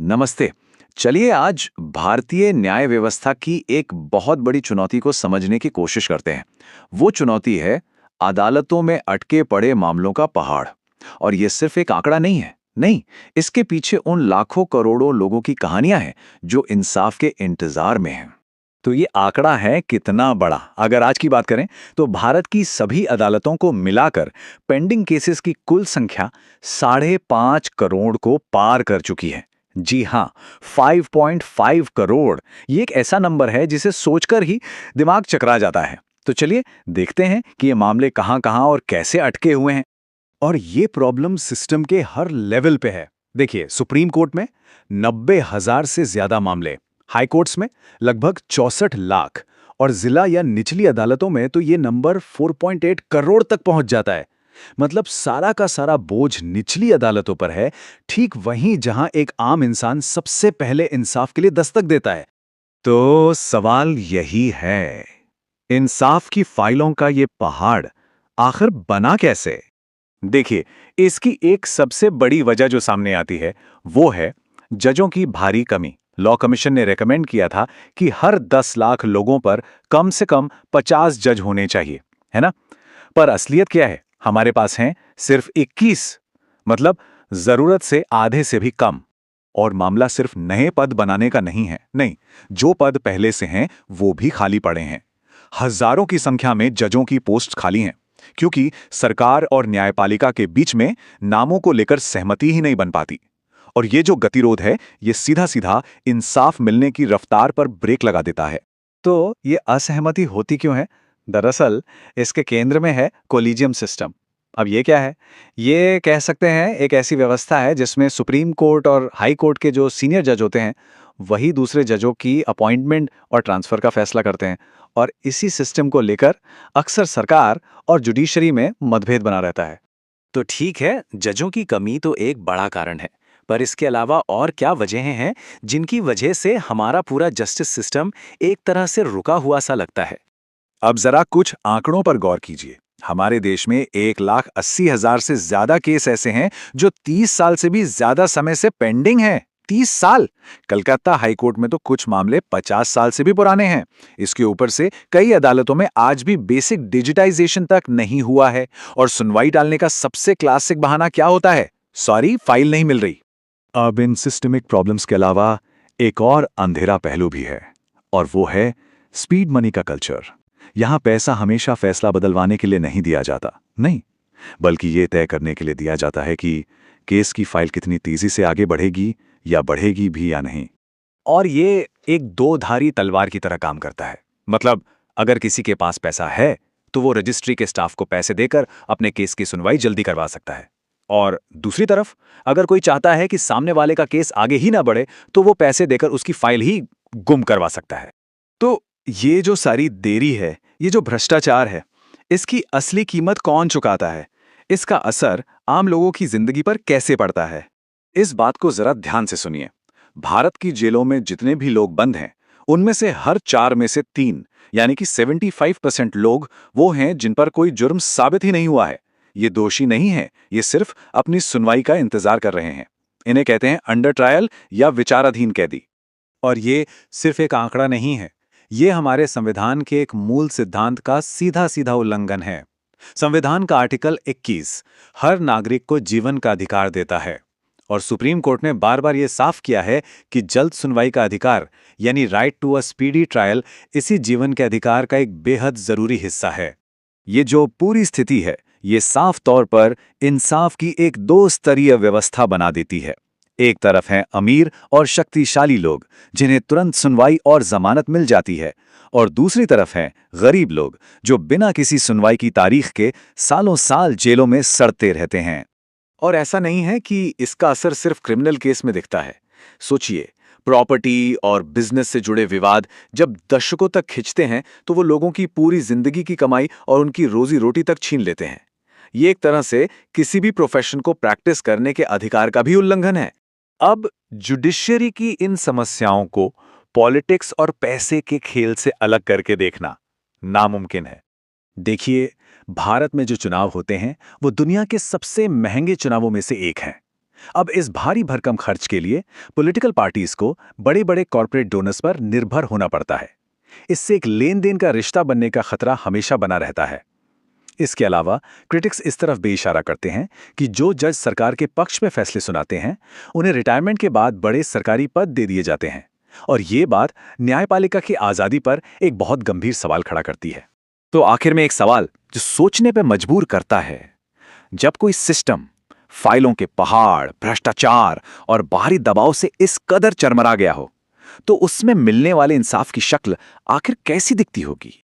नमस्ते। चलिए आज भारतीय न्याय व्यवस्था की एक बहुत बड़ी चुनौती को समझने की कोशिश करते हैं। वो चुनौती है अदालतों में अटके पड़े मामलों का पहाड़। और ये सिर्फ एक आंकड़ा नहीं है। नहीं, इसके पीछे उन लाखों करोड़ों लोगों की कहानियां हैं जो इंसाफ के इंतजार में हैं। तो ये आंकड़ा है कितना बड़ा। अगर आज की बात करें तो भारत की सभी अदालतों को मिलाकर पेंडिंग केसेस की कुल संख्या 5.5 करोड़ को पार कर चुकी है। जी हाँ, 5.5 करोड़। ये एक ऐसा नंबर है जिसे सोचकर ही दिमाग चकरा जाता है। तो चलिए देखते हैं कि ये मामले कहां-कहां और कैसे अटके हुए हैं। और ये प्रॉब्लम सिस्टम के हर लेवल पे है। देखिए, सुप्रीम कोर्ट में 90,000 से ज्यादा मामले, हाई कोर्ट्स में लगभग 64 लाख, और जिला या निचली अदालतों में तो ये नंबर 4.8 करोड़ तक पहुंच जाता है। मतलब सारा का सारा बोझ निचली अदालतों पर है, ठीक वहीं जहां एक आम इंसान सबसे पहले इंसाफ के लिए दस्तक देता है। तो सवाल यही है, इंसाफ की फाइलों का ये पहाड़ आखिर बना कैसे? देखिए, इसकी एक सबसे बड़ी वजह जो सामने आती है वो है जजों की भारी कमी। लॉ कमीशन ने रेकमेंड किया था कि हर 10 लाख लोगों पर कम से कम 50 जज होने चाहिए, है ना? पर असलियत क्या है? हमारे पास हैं सिर्फ 21। मतलब जरूरत से आधे से भी कम। और मामला सिर्फ नए पद बनाने का नहीं है, नहीं, जो पद पहले से हैं वो भी खाली पड़े हैं। हजारों की संख्या में जजों की पोस्ट खाली हैं क्योंकि सरकार और न्यायपालिका के बीच में नामों को लेकर सहमति ही नहीं बन पाती। और ये जो गतिरोध है, ये सीधा सीधा इंसाफ मिलने की रफ्तार पर ब्रेक लगा देता है। तो ये असहमति होती क्यों है? दरअसल इसके केंद्र में है कोलिजियम सिस्टम। अब ये क्या है? ये कह सकते हैं एक ऐसी व्यवस्था है जिसमें सुप्रीम कोर्ट और हाई कोर्ट के जो सीनियर जज होते हैं वही दूसरे जजों की अपॉइंटमेंट और ट्रांसफर का फैसला करते हैं। और इसी सिस्टम को लेकर अक्सर सरकार और जुडिशरी में मतभेद बना रहता है। तो ठीक है, जजों की कमी तो एक बड़ा कारण है, पर इसके अलावा और क्या वजहें हैं जिनकी वजह से हमारा पूरा जस्टिस सिस्टम एक तरह से रुका हुआ सा लगता है? अब जरा कुछ आंकड़ों पर गौर कीजिए। हमारे देश में 1,80,000 से ज्यादा केस ऐसे हैं जो 30 साल से भी ज्यादा समय से पेंडिंग हैं। 30 साल! कलकत्ता हाई कोर्ट में तो कुछ मामले 50 साल से भी पुराने हैं। इसके ऊपर से कई अदालतों में आज भी बेसिक डिजिटाइजेशन तक नहीं हुआ है। और सुनवाई टालने का सबसे क्लासिक बहाना क्या होता है? सॉरी, फाइल नहीं मिल रही। अब इन सिस्टमिक प्रॉब्लम्स के अलावा एक और अंधेरा पहलू भी है, और वो है स्पीड मनी का कल्चर। यहां पैसा हमेशा फैसला बदलवाने के लिए नहीं दिया जाता, नहीं, बल्कि ये तय करने के लिए दिया जाता है कि केस की फाइल कितनी तेजी से आगे बढ़ेगी या बढ़ेगी भी या नहीं। और ये एक दो-धारी तलवार की तरह काम करता है। मतलब अगर किसी के पास पैसा है तो वो रजिस्ट्री के स्टाफ को पैसे देकर अपने केस की सुनवाई जल्दी करवा सकता है। और दूसरी तरफ अगर कोई चाहता है कि सामने वाले का केस आगे ही ना बढ़े तो वो पैसे देकर उसकी फाइल ही गुम करवा सकता है। तो ये जो सारी देरी है, ये जो भ्रष्टाचार है, इसकी असली कीमत कौन चुकाता है? इसका असर आम लोगों की जिंदगी पर कैसे पड़ता है? इस बात को जरा ध्यान से सुनिए। भारत की जेलों में जितने भी लोग बंद हैं, उनमें से हर 4 में से 3, यानी कि 75% लोग वो हैं जिन पर कोई जुर्म साबित ही नहीं हुआ है। ये दोषी नहीं है, ये सिर्फ अपनी सुनवाई का इंतजार कर रहे हैं। इन्हें कहते हैं अंडर ट्रायल या विचाराधीन कैदी। और ये सिर्फ एक आंकड़ा नहीं है, ये हमारे संविधान के एक मूल सिद्धांत का सीधा सीधा उल्लंघन है। संविधान का आर्टिकल 21 हर नागरिक को जीवन का अधिकार देता है। और सुप्रीम कोर्ट ने बार बार यह साफ किया है कि जल्द सुनवाई का अधिकार, यानी right to a speedy trial, इसी जीवन के अधिकार का एक बेहद जरूरी हिस्सा है। ये जो पूरी स्थिति है, ये साफ तौर पर इंसाफ की एक दो स्तरीय व्यवस्था बना देती है। एक तरफ हैं अमीर और शक्तिशाली लोग जिन्हें तुरंत सुनवाई और जमानत मिल जाती है, और दूसरी तरफ हैं गरीब लोग जो बिना किसी सुनवाई की तारीख के सालों साल जेलों में सड़ते रहते हैं। और ऐसा नहीं है कि इसका असर सिर्फ क्रिमिनल केस में दिखता है। सोचिए, प्रॉपर्टी और बिजनेस से जुड़े विवाद जब दशकों तक खिंचते हैं तो वो लोगों की पूरी जिंदगी की कमाई और उनकी रोजी रोटी तक छीन लेते हैं। ये एक तरह से किसी भी प्रोफेशन को प्रैक्टिस करने के अधिकार का भी उल्लंघन है। अब जुडिशरी की इन समस्याओं को पॉलिटिक्स और पैसे के खेल से अलग करके देखना नामुमकिन है। देखिए, भारत में जो चुनाव होते हैं वो दुनिया के सबसे महंगे चुनावों में से एक है। अब इस भारी भरकम खर्च के लिए पॉलिटिकल पार्टीज को बड़े-बड़े कॉर्पोरेट डोनर्स पर निर्भर होना पड़ता है। इससे एक लेन-देन का रिश्ता बनने का खतरा हमेशा बना रहता है। इसके अलावा क्रिटिक्स इस तरफ बेइशारा करते हैं कि जो जज सरकार के पक्ष में फैसले सुनाते हैं, उन्हें रिटायरमेंट के बाद बड़े सरकारी पद दे दिए जाते हैं। और ये बात न्यायपालिका की आज़ादी पर एक बहुत गंभीर सवाल खड़ा करती है। तो आखिर में एक सवाल जो सोचने पे मजबूर करता है, जब कोई सिस्टम फाइलों के पहाड़, भ्रष्टाचार और बाहरी दबाव से इस कदर चरमरा गया हो, तो उसमें मिलने वाले इंसाफ की शक्ल आखिर कैसी दिखती होगी?